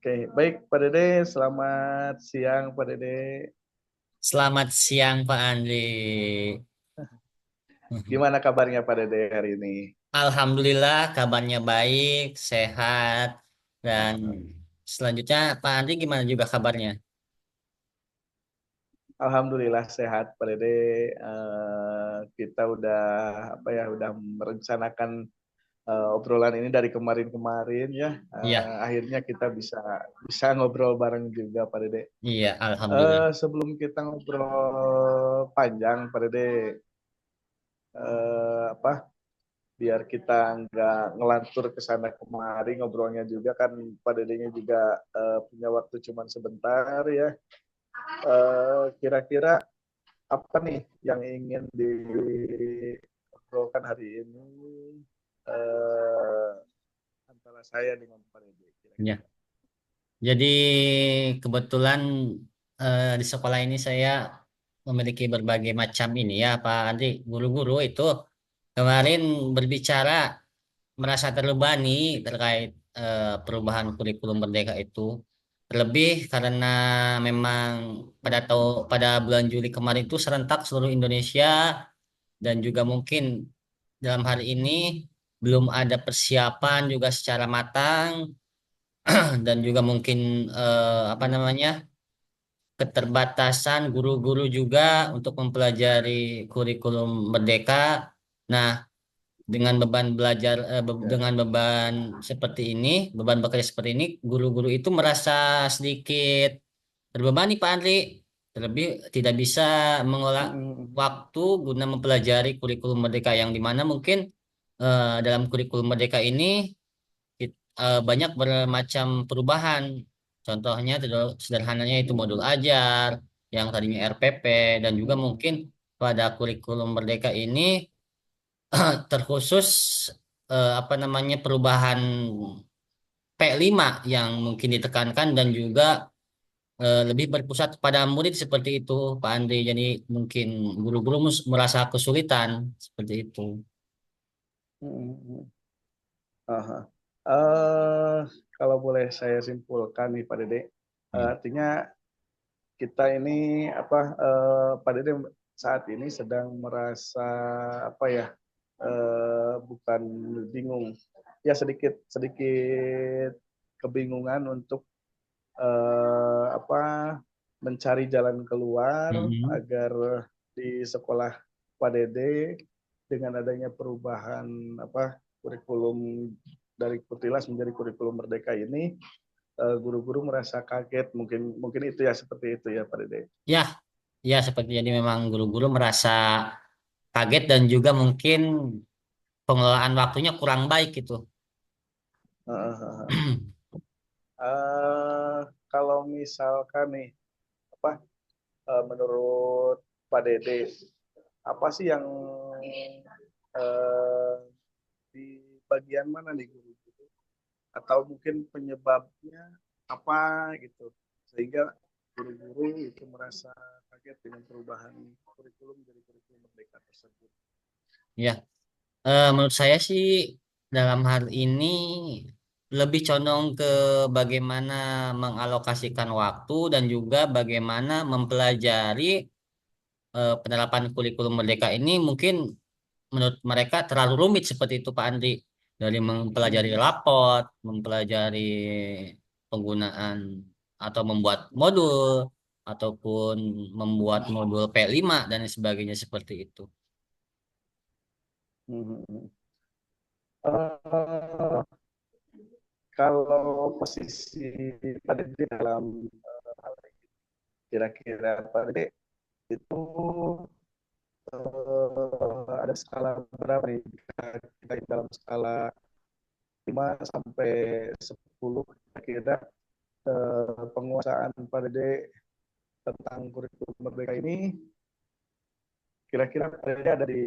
Oke, baik Pak Dede, selamat siang Pak Dede. Selamat siang Pak Andri. Gimana kabarnya Pak Dede hari ini? Alhamdulillah kabarnya baik, sehat, dan selanjutnya Pak Andri gimana juga kabarnya? Alhamdulillah sehat Pak Dede. Kita udah udah merencanakan obrolan ini dari kemarin-kemarin ya. Iya, Akhirnya kita bisa bisa ngobrol bareng juga Pak Dede. iya, Alhamdulillah. Sebelum kita ngobrol panjang Pak Dede, eh, apa biar kita nggak ngelantur ke sana kemari ngobrolnya juga kan Pak Dedenya juga punya waktu cuman sebentar ya. Kira-kira apa nih yang ingin diobrolkan hari ini eh, antara saya dengan Pak Dede Ya. kira-kira. Jadi kebetulan di sekolah ini saya memiliki berbagai macam ini ya Pak Andri. Guru-guru itu kemarin berbicara merasa terbebani terkait perubahan kurikulum Merdeka itu. Terlebih karena memang pada bulan Juli kemarin itu serentak seluruh Indonesia dan juga mungkin dalam hari ini belum ada persiapan juga secara matang dan juga mungkin apa namanya keterbatasan guru-guru juga untuk mempelajari kurikulum Merdeka. Nah, dengan beban belajar Ya. dengan beban seperti ini, beban bekerja seperti ini, guru-guru itu merasa sedikit terbebani Pak Andri. Terlebih tidak bisa mengolah Mm-mm. waktu guna mempelajari kurikulum Merdeka yang dimana mungkin dalam kurikulum Merdeka ini banyak bermacam perubahan. Contohnya sederhananya itu modul ajar yang tadinya RPP dan juga Mm-mm. mungkin pada kurikulum Merdeka ini terkhusus apa namanya perubahan P5 yang mungkin ditekankan dan juga lebih berpusat pada murid seperti itu Pak Andri. Jadi mungkin guru-guru merasa kesulitan seperti itu. Mm-mm. Aha. Eh, Kalau boleh saya simpulkan nih Pak Dede, Hmm. artinya kita ini Pak Dede saat ini sedang merasa apa ya bukan bingung ya sedikit sedikit kebingungan untuk mencari jalan keluar Mhm. agar di sekolah Pak Dede dengan adanya perubahan kurikulum dari Kutilas menjadi kurikulum Merdeka ini guru-guru merasa kaget mungkin mungkin itu ya seperti itu ya Pak Dede. Ya, ya seperti jadi memang guru-guru merasa kaget dan juga mungkin pengelolaan waktunya kurang baik gitu. Eh, Kalau misalkan nih apa menurut Pak Dede apa sih yang eh, di bagian mana nih guru atau mungkin penyebabnya apa gitu sehingga guru-guru itu merasa kaget dengan perubahan kurikulum dari kurikulum merdeka tersebut. Ya, menurut saya sih dalam hal ini lebih condong ke bagaimana mengalokasikan waktu dan juga bagaimana mempelajari penerapan kurikulum Merdeka ini mungkin menurut mereka terlalu rumit seperti itu Pak Andri. Dari mempelajari raport, mempelajari penggunaan atau membuat modul ataupun membuat modul P5 dan sebagainya seperti itu. Uh, Kalau posisi pada di dalam kira-kira pada itu ada skala berapa nih? Kita dalam skala 5 sampai 10 kira-kira penguasaan pada D tentang kurikulum merdeka ini kira-kira pada D ada di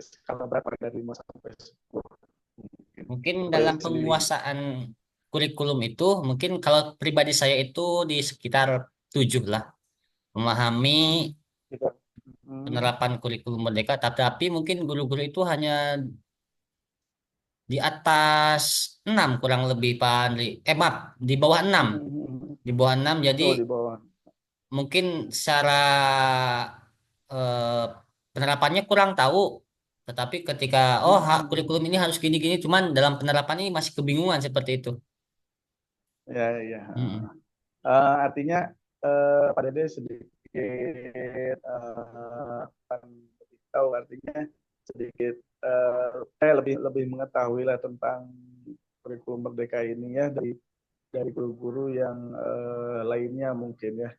skala berapa dari 5 sampai 10 mungkin. Mungkin Pada D dalam sendiri. penguasaan kurikulum itu, mungkin kalau pribadi saya itu di sekitar 7 lah. Memahami Gitu. Hmm. penerapan kurikulum Merdeka, tapi mungkin guru-guru itu hanya di atas 6 kurang lebih Pak Andri. Maaf, di bawah 6. Mhm. Di bawah 6 jadi Oh, di bawah. mungkin secara eh, penerapannya kurang tahu. Tetapi ketika kurikulum ini harus gini-gini, cuman dalam penerapan ini masih kebingungan seperti itu. Ya, ya. Mm-mm. Artinya Pak Dede sedikit akan lebih tahu, artinya sedikit lebih lebih mengetahui lah tentang kurikulum Merdeka ini ya dari guru-guru yang lainnya mungkin ya.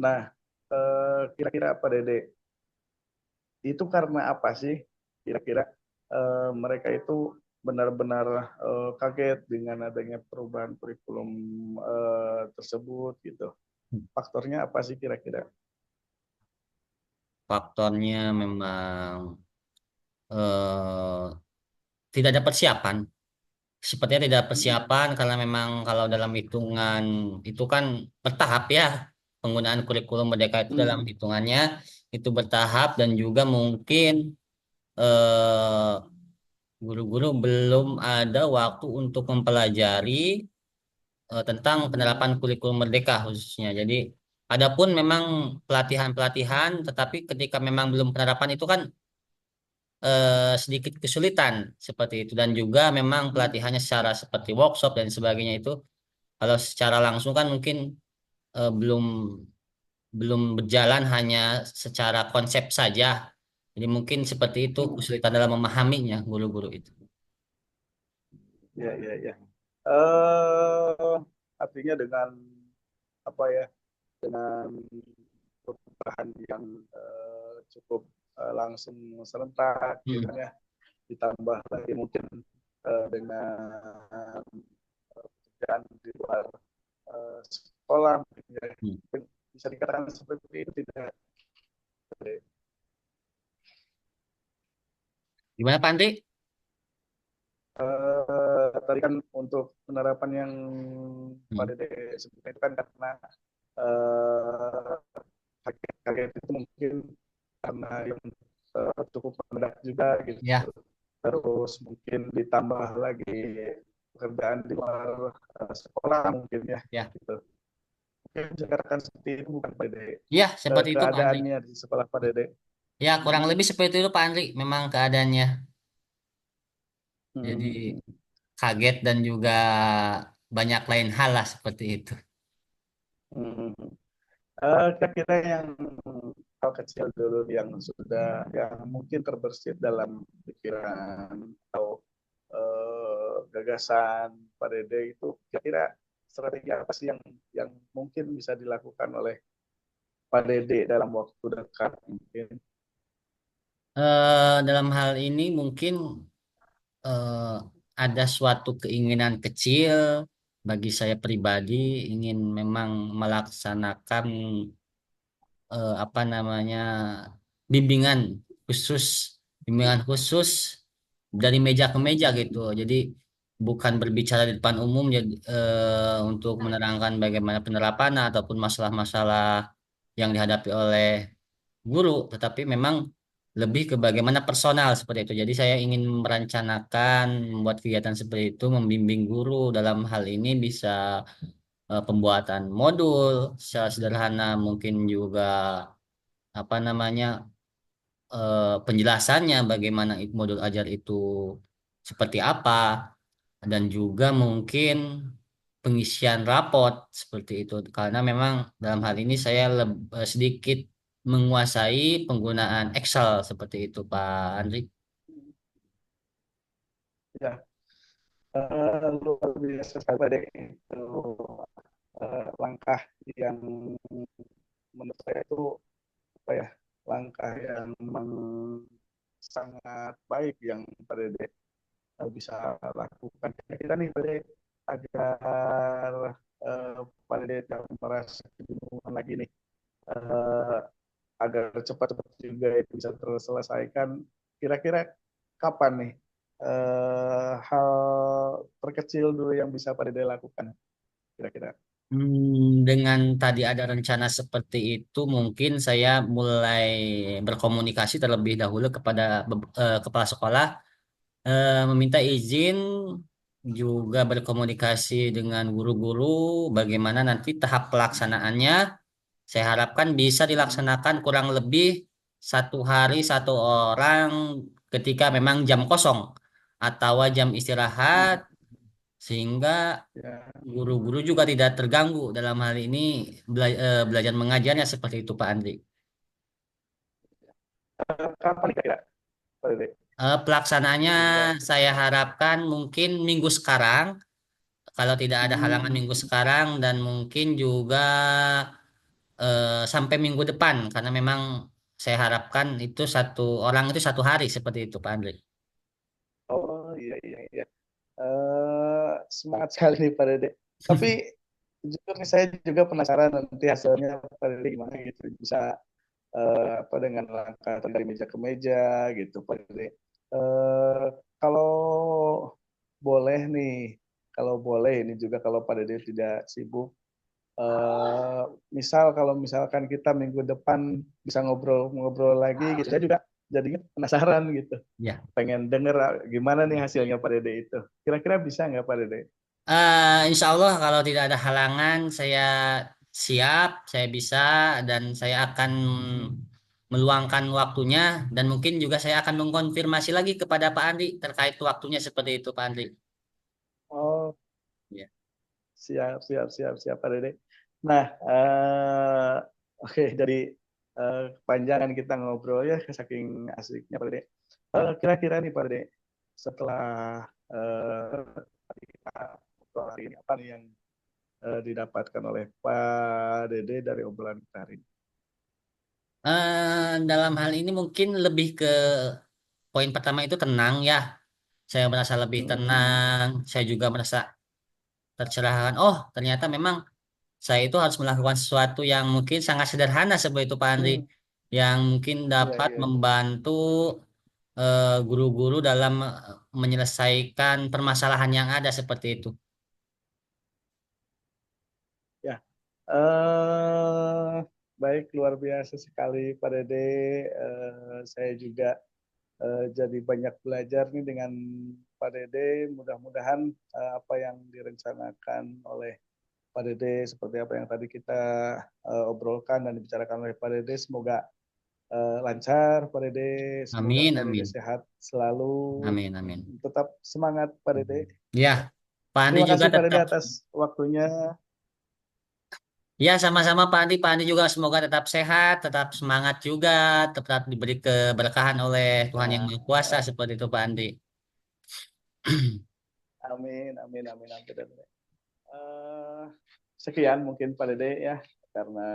Nah, kira-kira Pak Dede itu karena apa sih kira-kira mereka itu benar-benar kaget dengan adanya perubahan kurikulum tersebut gitu. Faktornya apa sih kira-kira? Faktornya memang eh, tidak ada persiapan. Sepertinya tidak ada persiapan karena memang kalau dalam hitungan itu kan bertahap ya. Penggunaan kurikulum Merdeka itu dalam Hmm. hitungannya itu bertahap dan juga mungkin eh, guru-guru belum ada waktu untuk mempelajari tentang penerapan kurikulum Merdeka khususnya. Jadi, adapun memang pelatihan-pelatihan, tetapi ketika memang belum penerapan itu kan sedikit kesulitan seperti itu. Dan juga memang pelatihannya secara seperti workshop dan sebagainya itu, kalau secara langsung kan mungkin belum belum berjalan hanya secara konsep saja. Jadi mungkin seperti itu kesulitan dalam memahaminya guru-guru itu. Ya, ya, ya. Eh, Artinya dengan apa ya? Dengan perubahan yang cukup langsung serentak, gitu Hmm. kan ya. Ditambah lagi mungkin dengan pekerjaan di luar sekolah, mungkin ya. Hmm. Bisa dikatakan seperti itu tidak? Gimana Pak Andri? Tadi kan untuk penerapan yang Hmm. pada sebutkan itu kan karena eh, kaget itu mungkin karena yang cukup mendadak juga gitu. Ya, Terus mungkin ditambah lagi pekerjaan di luar sekolah mungkin ya ya. gitu. Mungkin bisa dikatakan seperti itu bukan pada Ya, seperti itu Pak Andri. keadaannya di sekolah Pak Dede. Ya, kurang lebih seperti itu Pak Andri. Memang keadaannya. Jadi kaget dan juga banyak lain hal lah seperti itu. Kira-kira yang hal kecil dulu yang sudah yang mungkin terbersit dalam pikiran atau gagasan Pak Dede itu kira-kira strategi apa sih yang mungkin bisa dilakukan oleh Pak Dede dalam waktu dekat mungkin? Dalam hal ini mungkin eh, ada suatu keinginan kecil bagi saya pribadi ingin memang melaksanakan apa namanya bimbingan khusus bimbingan khusus dari meja ke meja gitu. Jadi bukan berbicara di depan umum jadi untuk menerangkan bagaimana penerapan ataupun masalah-masalah yang dihadapi oleh guru, tetapi memang lebih ke bagaimana personal seperti itu. Jadi saya ingin merencanakan membuat kegiatan seperti itu, membimbing guru dalam hal ini bisa pembuatan modul secara sederhana, mungkin juga apa namanya penjelasannya bagaimana modul ajar itu seperti apa dan juga mungkin pengisian raport seperti itu karena memang dalam hal ini saya sedikit menguasai penggunaan Excel seperti itu Pak Andri. Ya, luar biasa sekali Pak Dede. Itu langkah yang menurut saya itu apa ya langkah yang memang sangat baik yang Pak Dede bisa lakukan. Kita nih Pak Dede agar Pak Dede tidak merasa kebingungan lagi nih eh, agar cepat-cepat juga itu bisa terselesaikan. Kira-kira kapan nih hal terkecil dulu yang bisa Pak Dede lakukan kira-kira? Dengan tadi ada rencana seperti itu, mungkin saya mulai berkomunikasi terlebih dahulu kepada kepala sekolah Meminta izin juga berkomunikasi dengan guru-guru bagaimana nanti tahap pelaksanaannya. Saya harapkan bisa Hmm, dilaksanakan kurang lebih 1 hari 1 orang ketika memang jam kosong atau jam istirahat, hmm, sehingga ya. guru-guru juga tidak terganggu dalam hal ini belajar mengajarnya seperti itu Pak Andri. Kapan kira-kira, Pak Dede? Pelaksanaannya Sehingga saya harapkan mungkin minggu sekarang, kalau tidak ada halangan hmm, minggu sekarang, dan mungkin juga sampai minggu depan, karena memang saya harapkan itu 1 orang itu 1 hari seperti itu Pak Andri. oh iya iya iya. Semangat sekali nih Pak Dede. Tapi jujur nih saya juga penasaran nanti hasilnya Pak Dede gimana gitu. Bisa apa dengan langkah dari meja ke meja gitu Pak Dede. Kalau boleh nih, kalau boleh ini juga kalau Pak Dede tidak sibuk, eh, misal kalau misalkan kita minggu depan bisa ngobrol-ngobrol lagi gitu, saya juga jadinya penasaran gitu, Ya. pengen denger gimana nih hasilnya Pak Dede itu. Kira-kira bisa nggak Pak Dede? Insya Allah kalau tidak ada halangan, saya siap, saya bisa, dan saya akan meluangkan waktunya, dan mungkin juga saya akan mengkonfirmasi lagi kepada Pak Andri terkait waktunya seperti itu Pak Andri. Oh, Ya. siap, siap, siap, siap Pak Dede. Nah, oke, jadi kepanjangan kita ngobrol ya, saking asiknya Pak Dede. Kira-kira nih Pak Dede, setelah tadi kita ngobrol hari ini, apa nih yang didapatkan oleh Pak Dede dari obrolan kita hari ini? Dalam hal ini mungkin lebih ke poin pertama itu tenang ya. Saya merasa lebih Hmm, tenang. Saya juga merasa tercerahkan. Oh, ternyata memang saya itu harus melakukan sesuatu yang mungkin sangat sederhana seperti itu Pak Andri, hmm, yang mungkin iya, dapat iya, iya. membantu guru-guru dalam menyelesaikan permasalahan yang ada seperti itu. Ya, eh baik, luar biasa sekali Pak Dede. Saya juga jadi banyak belajar nih dengan Pak Dede. Mudah-mudahan apa yang direncanakan oleh Pak Dede, seperti apa yang tadi kita obrolkan dan dibicarakan oleh Pak Dede, semoga lancar Pak Dede, semoga Amin, Pak Dede amin, sehat selalu, amin, amin. tetap semangat Pak Dede. Ya, Pak Andi Terima juga kasih Pak Dede tetap. atas waktunya. Ya, sama-sama Pak Andi. Pak Andi juga semoga tetap sehat, tetap semangat juga, tetap diberi keberkahan oleh Tuhan Yang Ya, Maha Kuasa seperti itu Pak Andi. amin, amin, amin, amin. Eh, sekian mungkin Pak Dede ya, karena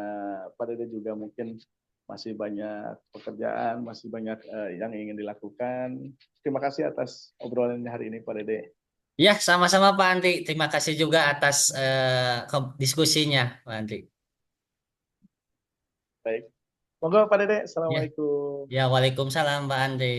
Pak Dede juga mungkin masih banyak pekerjaan, masih banyak yang ingin dilakukan. Terima kasih atas obrolannya hari ini Pak Dede. Ya, sama-sama Pak Andi. Terima kasih juga atas diskusinya, Pak Andi. Baik. Monggo Pak Dede, Ya, Assalamualaikum. ya, Waalaikumsalam Pak Andi.